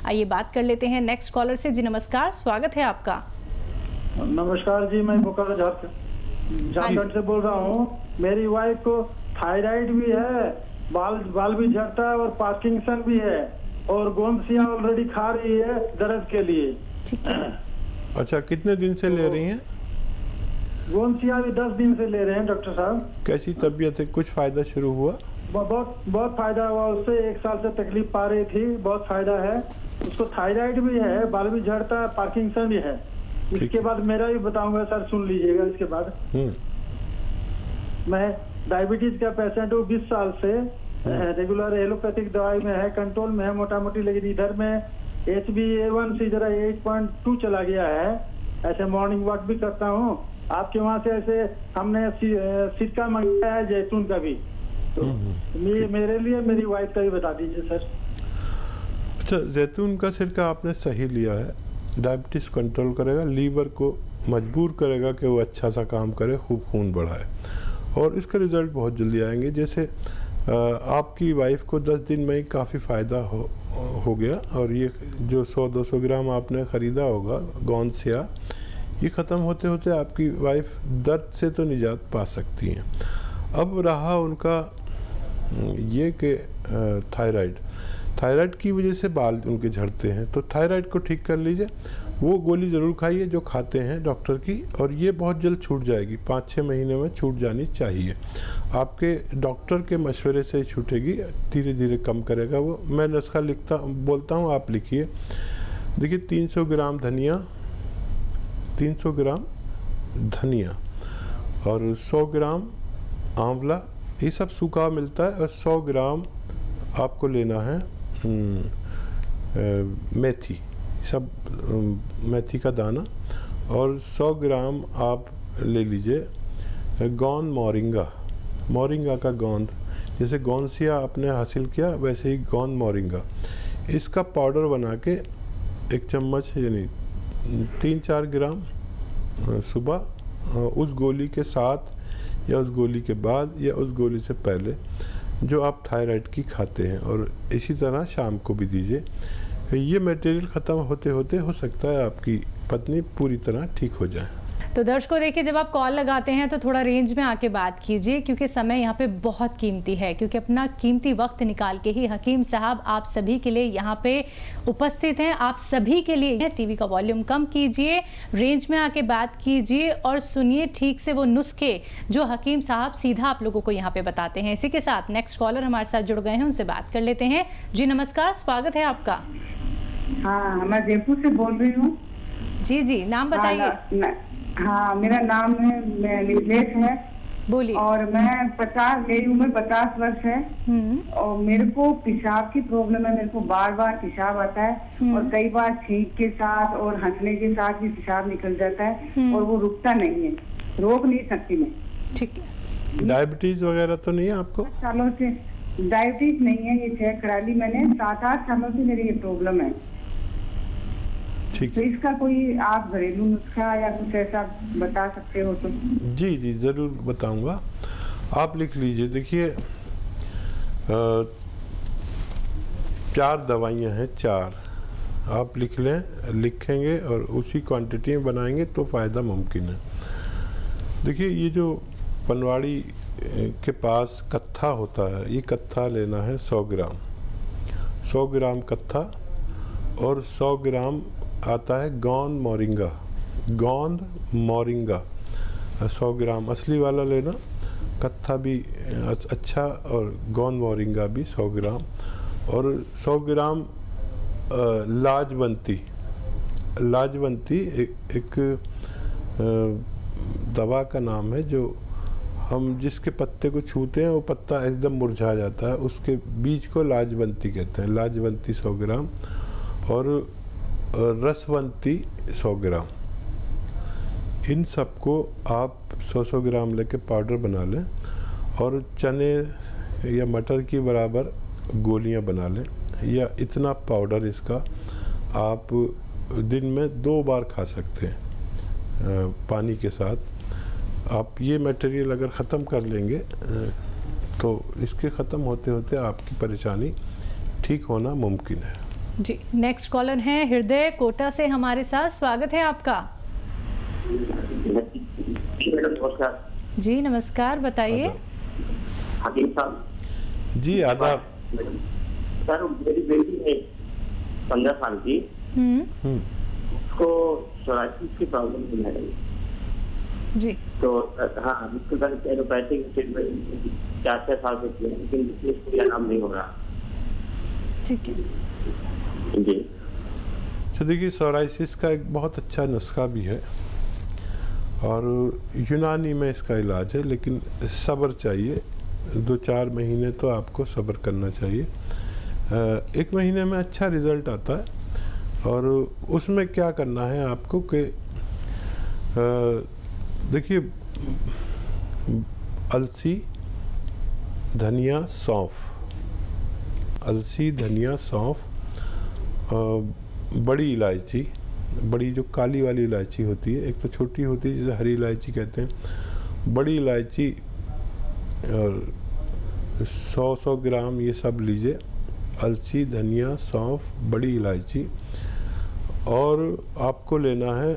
आइए बात कर लेते हैं नेक्स्ट कॉलर से। जी नमस्कार, स्वागत है आपका। नमस्कार जी, मैं बोकारो झारखंड से बोल रहा हूँ। मेरी वाइफ को थायराइड भी है, बाल भी झड़ता है और पार्किंसन भी है, और गोंदसिया ऑलरेडी खा रही है दर्द के लिए। ठीक है। अच्छा, कितने दिन से ले रही हैं? गोंदसिया भी 10 दिन से ले रहे हैं डॉक्टर साहब। कैसी तबीयत है? कुछ फायदा शुरू हुआ? बहुत फायदा हुआ उससे। 1 साल से तकलीफ पा रही थी, बहुत फायदा है। उसको थायराइड भी है, बाल भी झड़ता है, पार्किंसन भी है। इसके बाद मेरा भी बताऊंगा सर, सुन लीजिएगा। इसके बाद मैं डायबिटीज का पेशेंट हूँ 20 साल से। रेगुलर एलोपैथिक दवाई में है, कंट्रोल में है मोटा मोटी, लेकिन इधर में HbA1c जरा 8.2 चला गया है। ऐसे मॉर्निंग वॉक भी करता हूँ। आपके वहाँ से ऐसे हमने सिरका मंगाया है, जैतून का भी। तो मेरे लिए मेरी वाइफ का भी बता दीजिए सर। अच्छा, जैतून का सिरका आपने सही लिया है। डायबिटीज़ कंट्रोल करेगा, लीवर को मजबूर करेगा कि वो अच्छा सा काम करे, खूब खून बढ़ाए, और इसके रिज़ल्ट बहुत जल्दी आएंगे। जैसे आपकी वाइफ को 10 दिन में ही काफ़ी फ़ायदा हो गया, और ये जो 100-200 ग्राम आपने ख़रीदा होगा गोंदसिया, ये ख़त्म होते होते आपकी वाइफ दर्द से तो निजात पा सकती हैं। अब रहा उनका ये कि थायराइड की वजह से बाल उनके झड़ते हैं, तो थायराइड को ठीक कर लीजिए। वो गोली ज़रूर खाइए जो खाते हैं डॉक्टर की, और ये बहुत जल्द छूट जाएगी। 5-6 महीने में छूट जानी चाहिए। आपके डॉक्टर के मशवरे से ही छूटेगी, धीरे धीरे कम करेगा वो। मैं नुस्खा बोलता हूँ, आप लिखिए। देखिए, 300 ग्राम धनिया, 300 ग्राम धनिया और 100 ग्राम आंवला, ये सब सूखा मिलता है, और 100 ग्राम आपको लेना है मेथी, सब मेथी का दाना, और 100 ग्राम आप ले लीजिए गोंद मोरिंगा का गोंद। जैसे गोंदसिया आपने हासिल किया, वैसे ही गोंद मोरिंगा। इसका पाउडर बना के 1 चम्मच, यानी 3-4 ग्राम सुबह, उस गोली के साथ या उस गोली के बाद या उस गोली से पहले जो आप थायराइड की खाते हैं, और इसी तरह शाम को भी दीजिए। ये मटेरियल ख़त्म होते होते हो सकता है आपकी पत्नी पूरी तरह ठीक हो जाए। तो दर्शकों देखिए, जब आप कॉल लगाते हैं तो थोड़ा रेंज में आके बात कीजिए, क्योंकि समय यहाँ पे बहुत कीमती है। क्योंकि अपना कीमती वक्त निकाल के ही हकीम साहब आप सभी के लिए यहाँ पे उपस्थित हैं। आप सभी के लिए टीवी का वॉल्यूम कम कीजिए, रेंज में आके बात कीजिए और सुनिए ठीक से वो नुस्खे जो हकीम साहब सीधा आप लोगों को यहाँ पे बताते हैं। इसी के साथ नेक्स्ट कॉलर हमारे साथ जुड़ गए हैं, उनसे बात कर लेते हैं। जी नमस्कार, स्वागत है आपका। हाँ, मैं जयपुर से बोल रही हूँ। जी, नाम बताइए। हाँ, मेरा नाम मिथिलेश है। बोलिए। और मेरी उम्र 50 वर्ष है, और मेरे को पेशाब की प्रॉब्लम है। मेरे को बार बार पेशाब आता है, और कई बार छींक के साथ और हंसने के साथ भी पेशाब निकल जाता है, और वो रुकता नहीं है, रोक नहीं सकती मैं। ठीक है। डायबिटीज वगैरह तो नहीं है आपको? सालों से डायबिटीज नहीं है, ये चेक करा ली मैंने। 7-8 सालों से मेरी ये प्रॉब्लम है। ठीक तो है। इसका कोई आप घरेलू नुस्खा या कुछ ऐसा बता सकते हो तो? जी ज़रूर बताऊंगा। आप लिख लीजिए। देखिए, 4 दवाइयाँ हैं, 4 आप लिखेंगे और उसी क्वांटिटी में बनाएंगे तो फ़ायदा मुमकिन है। देखिए, ये जो पनवाड़ी के पास कत्था होता है, ये कत्था लेना है 100 ग्राम, 100 ग्राम कत्था, और 100 ग्राम आता है गोंद मोरिंगा 100 ग्राम असली वाला लेना, कत्था भी अच्छा, और गोंद मोरिंगा भी 100 ग्राम, और 100 ग्राम लाजवंती एक दवा का नाम है, जो हम जिसके पत्ते को छूते हैं वो पत्ता एकदम मुरझा जाता है, उसके बीज को लाजवंती कहते हैं। लाजवंती 100 ग्राम, और रसवंती 100 ग्राम। इन सबको आप 100-100 ग्राम लेके पाउडर बना लें, और चने या मटर की बराबर गोलियां बना लें, या इतना पाउडर इसका आप दिन में 2 बार खा सकते हैं पानी के साथ। आप ये मटेरियल अगर ख़त्म कर लेंगे तो इसके ख़त्म होते होते आपकी परेशानी ठीक होना मुमकिन है। जी, नेक्स्ट कॉलर हैं हृदय कोटा से हमारे साथ, स्वागत है आपका। नमस्कार जी नमस्कार, बताइए। हकीम साहब। जी आदाब। सर मेरी बेटी है 15 साल की, उसको सोराइसिस की प्रॉब्लम है जी। तो हाँ उसके बाद एलोपैथिक ट्रीटमेंट 4-6 साल से किया, लेकिन इसको आराम नहीं हो रहा। ठीक है जी। तो देखिए सोराइसिस का एक बहुत अच्छा नुस्खा भी है और यूनानी में इसका इलाज है, लेकिन सब्र चाहिए। 2-4 महीने तो आपको सब्र करना चाहिए। 1 महीने में अच्छा रिज़ल्ट आता है। और उसमें क्या करना है आपको कि देखिए अलसी, धनिया, सौंफ, अलसी, धनिया, सौंफ, बड़ी इलायची, बड़ी जो काली वाली इलायची होती है, एक तो छोटी होती है जिसे हरी इलायची कहते हैं, बड़ी इलायची और 100 ग्राम ये सब लीजिए। अलसी, धनिया, सौंफ, बड़ी इलायची। और आपको लेना है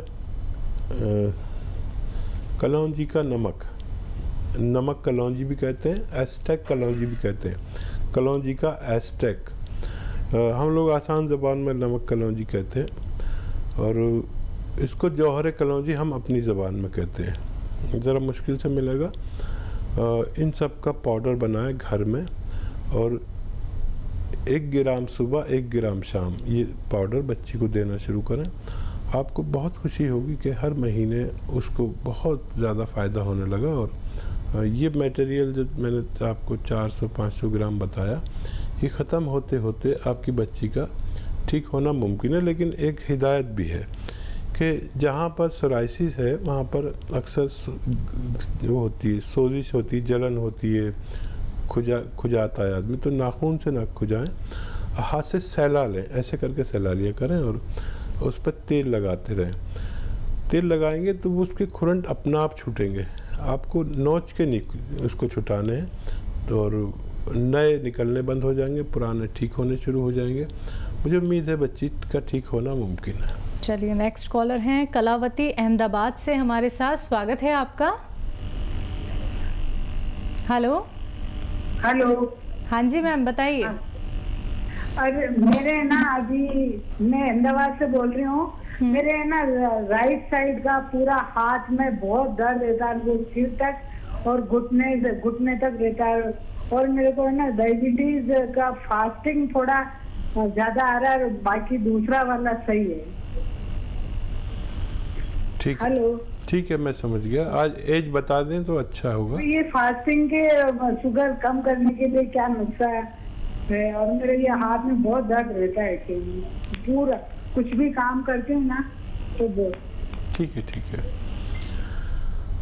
कलौंजी का नमक, नमक कलौंजी भी कहते हैं, एस्टेक कलौंजी भी कहते हैं। कलौंजी का एस्टेक, हम लोग आसान ज़बान में नमक कलौंजी कहते हैं, और इसको जौहर कलौंजी हम अपनी ज़बान में कहते हैं। ज़रा मुश्किल से मिलेगा। इन सब का पाउडर बनाएं घर में, और 1 ग्राम सुबह 1 ग्राम शाम ये पाउडर बच्ची को देना शुरू करें। आपको बहुत खुशी होगी कि हर महीने उसको बहुत ज़्यादा फ़ायदा होने लगा। और ये मटेरियल जो मैंने आपको 400-500 ग्राम बताया, ये ख़त्म होते होते आपकी बच्ची का ठीक होना मुमकिन है। लेकिन एक हिदायत भी है कि जहाँ पर सोराइसिस है वहाँ पर अक्सर वो होती है, सोजिश होती है, जलन होती है, खुजाता है आदमी, तो नाखून से ना खुजाएं, हाथ से सहला लें, ऐसे करके सहला लिया करें और उस पर तेल लगाते रहें। तेल लगाएंगे तो वो उसके खुरंट अपना आप छूटेंगे, आपको नोच के नहीं उसको छुटाने हैं। तो और नए निकलने बंद हो जाएंगे, पुराने ठीक होने शुरू हो जाएंगे। मुझे उम्मीद है बच्ची का ठीक होना मुमकिन है। चलिए नेक्स्ट कॉलर हैं कलावती अहमदाबाद से हमारे साथ, स्वागत है आपका। हेलो। हेलो। हाँ जी मैम, बताइए। अरे मेरे ना अभी मैं अहमदाबाद से बोल रही हूँ। मेरे ना राइट साइड का पूरा हाथ में बहुत दर्द रहता है, वो सिर तक और घुटने तक रहता है। और मेरे को ना डायबिटीज का फास्टिंग थोड़ा ज्यादा आ रहा है, बाकी दूसरा वाला सही है। ठीक है। हेलो। ठीक है, मैं समझ गया। आज एज बता दें तो अच्छा होगा। तो ये फास्टिंग के शुगर कम करने के लिए क्या नुस्खा है? और मेरे ये हाथ में बहुत दर्द रहता है कि पूरा कुछ भी काम करते हैं ना तो ठीक है।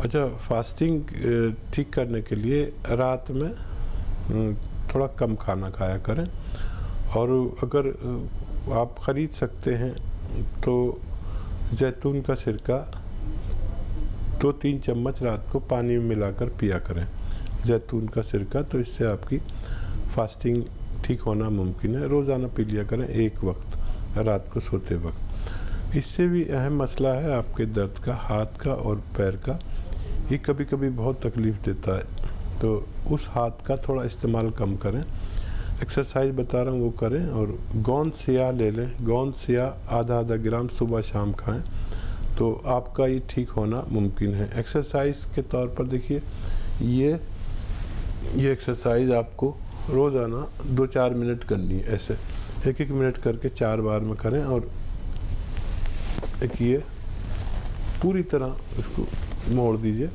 अच्छा, फास्टिंग ठीक करने के लिए रात में थोड़ा कम खाना खाया करें। और अगर आप ख़रीद सकते हैं तो जैतून का सिरका 2-3 चम्मच रात को पानी में मिलाकर पिया करें, जैतून का सिरका। तो इससे आपकी फास्टिंग ठीक होना मुमकिन है। रोज़ाना पी लिया करें 1 वक्त, रात को सोते वक्त। इससे भी अहम मसला है आपके दर्द का, हाथ का और पैर का। ये कभी कभी बहुत तकलीफ़ देता है, तो उस हाथ का थोड़ा इस्तेमाल कम करें। एक्सरसाइज बता रहा हूँ वो करें। और गोंद स्याह ले लें, गोंद स्याह आधा ग्राम सुबह शाम खाएं, तो आपका ये ठीक होना मुमकिन है। एक्सरसाइज के तौर पर देखिए, ये एक्सरसाइज आपको रोज़ाना 2-4 मिनट करनी है। ऐसे 1-1 मिनट करके 4 बार में करें। और एक ये पूरी तरह इसको मोड़ दीजिए,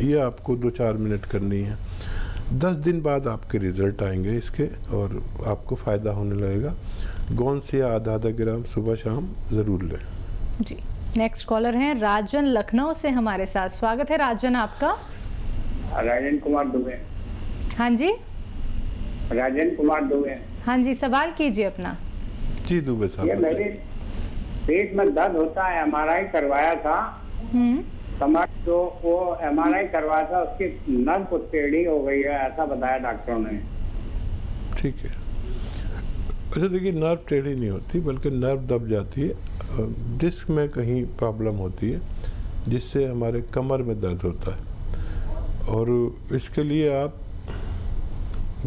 ये आपको 2-4 मिनट करनी है। 10 दिन बाद आपके रिज़ल्ट आएंगे इसके, और आपको फ़ायदा होने लगेगा। गोंद से आधा ग्राम सुबह शाम ज़रूर लें। जी, नेक्स्ट कॉलर हैं राजन लखनऊ से हमारे साथ, स्वागत है राजन आपका। राजन कुमार दुबे। हाँ जी, राजन कुमार दुबे। हाँ जी, सवाल कीजिए अपना। जी दुबे साहब। ये मेरे पेट में दर्द होता है, MRI करवाया था कमर, तो वो MRI करवाया था, उसकी नस टेढ़ी हो गई है, ऐसा बताया डॉक्टरों ने। ठीक है। अच्छा देखिए, नर्व टेढ़ी नहीं होती बल्कि नर्व दब जाती है, डिस्क में कहीं प्रॉब्लम होती है जिससे हमारे कमर में दर्द होता है। और इसके लिए आप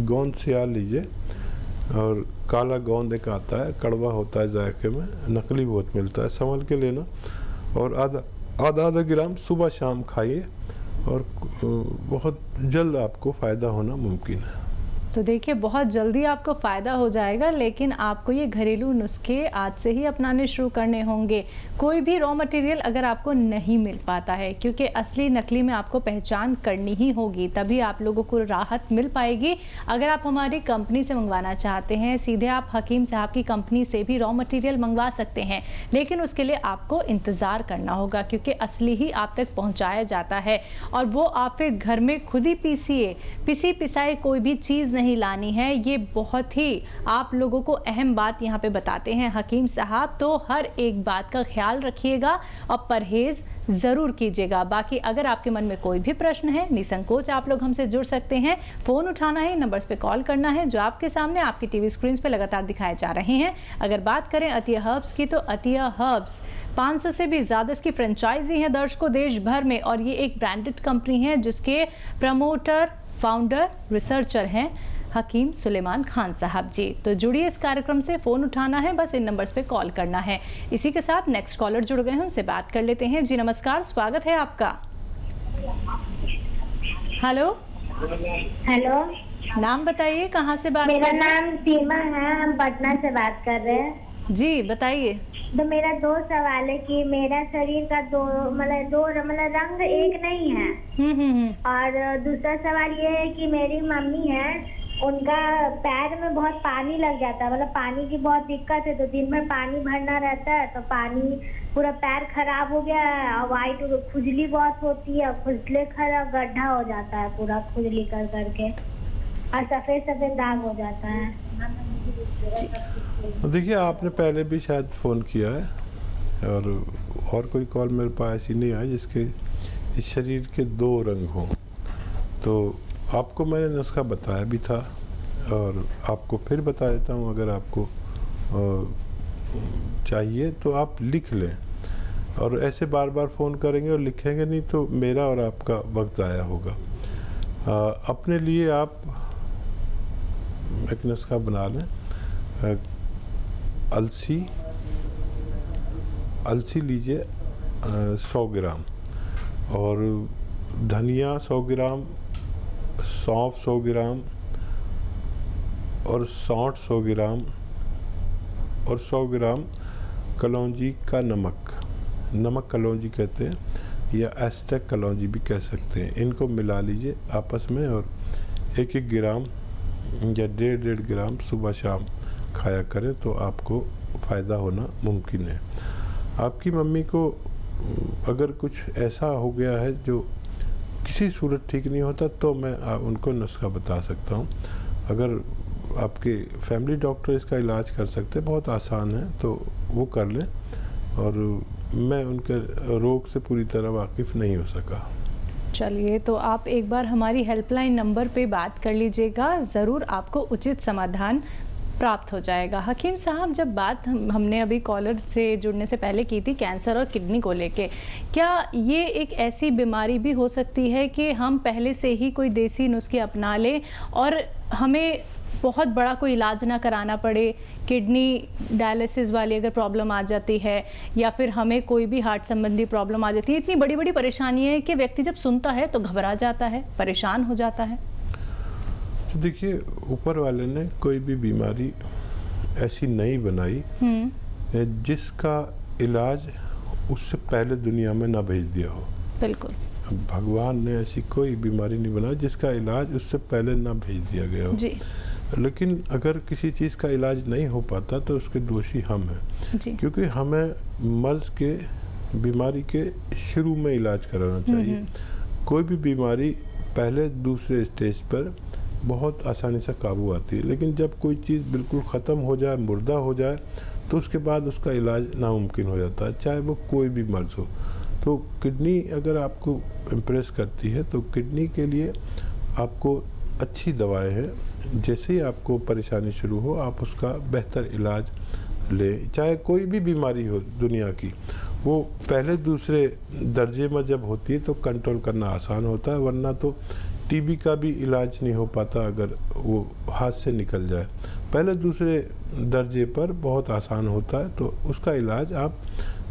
गोंद सियार लीजिए, और काला गोंद एक आता है, कड़वा होता है जायके में, नकली बहुत मिलता है, संभल के लेना। और आधा ग्राम सुबह शाम खाइए और बहुत जल्द आपको फ़ायदा होना मुमकिन है। तो देखिए, बहुत जल्दी आपको फ़ायदा हो जाएगा, लेकिन आपको ये घरेलू नुस्खे आज से ही अपनाने शुरू करने होंगे। कोई भी रॉ मटेरियल अगर आपको नहीं मिल पाता है, क्योंकि असली नकली में आपको पहचान करनी ही होगी, तभी आप लोगों को राहत मिल पाएगी। अगर आप हमारी कंपनी से मंगवाना चाहते हैं, सीधे आप हकीम साहब की कंपनी से भी रॉ मटेरियल मंगवा सकते हैं, लेकिन उसके लिए आपको इंतज़ार करना होगा, क्योंकि असली ही आप तक पहुँचाया जाता है। और वो आप फिर घर में खुद ही पीसिए, पिसी पिसाई कोई भी चीज़ नहीं लानी है। ये बहुत ही आप लोगों को अहम बात यहाँ पे बताते हैं हकीम साहब। तो हर एक बात का ख्याल रखिएगा और परहेज ज़रूर कीजिएगा। बाकी अगर आपके मन में कोई भी प्रश्न है, निसंकोच आप लोग हमसे जुड़ सकते हैं। फ़ोन उठाना है, नंबर्स पे कॉल करना है जो आपके सामने आपकी टीवी स्क्रीन पे लगातार दिखाए जा रहे हैं। अगर बात करें अतिया हर्ब्स की, तो अतिया हर्ब्स 500 से भी ज़्यादा इसकी फ्रेंचाइजी है दर्शकों देश भर में, और ये एक ब्रांडेड कंपनी है जिसके प्रमोटर, फाउंडर, रिसर्चर हैं हकीम सुलेमान खान साहब जी। तो जुड़िए इस कार्यक्रम से, फ़ोन उठाना है, बस इन नंबर्स पे कॉल करना है। इसी के साथ नेक्स्ट कॉलर जुड़ गए हैं, उनसे बात कर लेते हैं। जी नमस्कार, स्वागत है आपका। हेलो हेलो, नाम बताइए, कहाँ से बात मेरा कर रहे हैं? नाम सीमा है, हम पटना से बात कर रहे हैं। जी बताइए। तो मेरा 2 सवाल है कि मेरा शरीर का दो रंग एक नहीं है। और दूसरा सवाल ये है कि मेरी मम्मी है, उनका पैर में बहुत पानी लग जाता है, मतलब पानी की बहुत दिक्कत है, तो दिन में पानी भरना रहता है, तो पानी पूरा पैर खराब हो गया है और वाइट खुजली बहुत होती है, खुजले खराब गड्ढा हो जाता है पूरा खुजली कर करके, और सफेद सफेद दाग हो जाता है। देखिए, आपने पहले भी शायद फ़ोन किया है, और कोई कॉल मेरे पास ऐसी नहीं आई जिसके इस शरीर के 2 रंग हों। तो आपको मैंने नुस्खा बताया भी था, और आपको फिर बता देता हूँ। अगर आपको चाहिए तो आप लिख लें, और ऐसे बार बार फ़ोन करेंगे और लिखेंगे नहीं तो मेरा और आपका वक्त ज़ाया होगा। अपने लिए आप एक नुस्खा बना लें। अलसी लीजिए 100 ग्राम, और धनिया 100 ग्राम, सौंफ 100 ग्राम, और सौंठ 100 ग्राम, और 100 ग्राम कलौंजी का नमक कलौंजी कहते हैं, या एस्टेक कलौंजी भी कह सकते हैं। इनको मिला लीजिए आपस में, और 1-1 ग्राम या 1.5 ग्राम सुबह शाम खाया करें तो आपको फ़ायदा होना मुमकिन है। आपकी मम्मी को अगर कुछ ऐसा हो गया है जो किसी सूरत ठीक नहीं होता, तो मैं उनको नुस्खा बता सकता हूँ। अगर आपके फैमिली डॉक्टर इसका इलाज कर सकते हैं, बहुत आसान है, तो वो कर लें। और मैं उनके रोग से पूरी तरह वाकिफ़ नहीं हो सका। चलिए, तो आप एक बार हमारी हेल्पलाइन नंबर पे बात कर लीजिएगा, ज़रूर आपको उचित समाधान प्राप्त हो जाएगा। हकीम साहब, जब बात हमने अभी कॉलर से जुड़ने से पहले की थी कैंसर और किडनी को लेके, क्या ये एक ऐसी बीमारी भी हो सकती है कि हम पहले से ही कोई देसी नुस्खे अपना लें और हमें बहुत बड़ा कोई इलाज ना कराना पड़े? किडनी डायलिसिस वाली अगर प्रॉब्लम आ जाती है, या फिर हमें कोई भी हार्ट संबंधी प्रॉब्लम आ जाती है, इतनी बड़ी बड़ी परेशानी है कि व्यक्ति जब सुनता है तो घबरा जाता है, परेशान हो जाता है। तो देखिए, ऊपर वाले ने कोई भी बीमारी ऐसी नहीं बनाई जिसका इलाज उससे पहले दुनिया में ना भेज दिया हो। बिल्कुल, भगवान ने ऐसी कोई बीमारी नहीं बनाई जिसका इलाज उससे पहले ना भेज दिया गया हो जी। लेकिन अगर किसी चीज़ का इलाज नहीं हो पाता तो उसके दोषी हम हैं जी। क्योंकि हमें मर्ज के बीमारी के शुरू में इलाज कराना चाहिए। कोई भी बीमारी पहले दूसरे स्टेज पर बहुत आसानी से काबू आती है, लेकिन जब कोई चीज़ बिल्कुल ख़त्म हो जाए, मुर्दा हो जाए, तो उसके बाद उसका इलाज नामुमकिन हो जाता है, चाहे वो कोई भी मर्ज हो। तो किडनी अगर आपको इम्प्रेस करती है तो किडनी के लिए आपको अच्छी दवाएं हैं। जैसे ही आपको परेशानी शुरू हो आप उसका बेहतर इलाज लें। चाहे कोई भी बीमारी हो दुनिया की, वो पहले दूसरे दर्जे में जब होती है तो कंट्रोल करना आसान होता है, वरना तो टीबी का भी इलाज नहीं हो पाता अगर वो हाथ से निकल जाए। पहले दूसरे दर्जे पर बहुत आसान होता है, तो उसका इलाज आप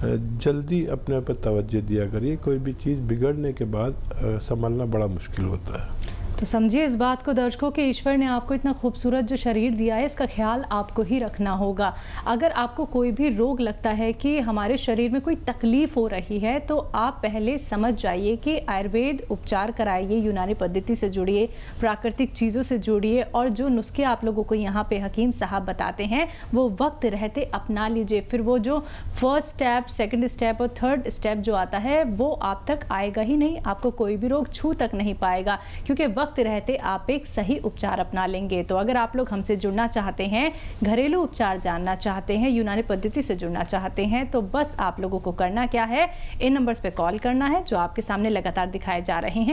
जल्दी अपने पर तवज्जो दिया करिए। कोई भी चीज़ बिगड़ने के बाद संभलना बड़ा मुश्किल होता है। तो समझिए इस बात को दर्शकों कि ईश्वर ने आपको इतना खूबसूरत जो शरीर दिया है, इसका ख्याल आपको ही रखना होगा। अगर आपको कोई भी रोग लगता है कि हमारे शरीर में कोई तकलीफ हो रही है, तो आप पहले समझ जाइए कि आयुर्वेद उपचार कराइए, यूनानी पद्धति से जुड़िए, प्राकृतिक चीज़ों से जुड़िए, और जो नुस्खे आप लोगों को यहाँ पे हकीम साहब बताते हैं वो वक्त रहते अपना लीजिए। फिर वो जो फर्स्ट स्टेप, सेकेंड स्टेप और थर्ड स्टेप जो आता है वो आप तक आएगा ही नहीं, आपको कोई भी रोग छू तक नहीं पाएगा, क्योंकि वक्त रहते आप एक सही उपचार अपना लेंगे। तो अगर आप लोग हमसे जुड़ना चाहते हैं, घरेलू उपचार जानना चाहते हैं, यूनानी पद्धति से जुड़ना चाहते हैं, तो बस आप लोगों को करना क्या है, इन नंबर्स पे कॉल करना है जो आपके सामने लगातार दिखाए जा रहे हैं।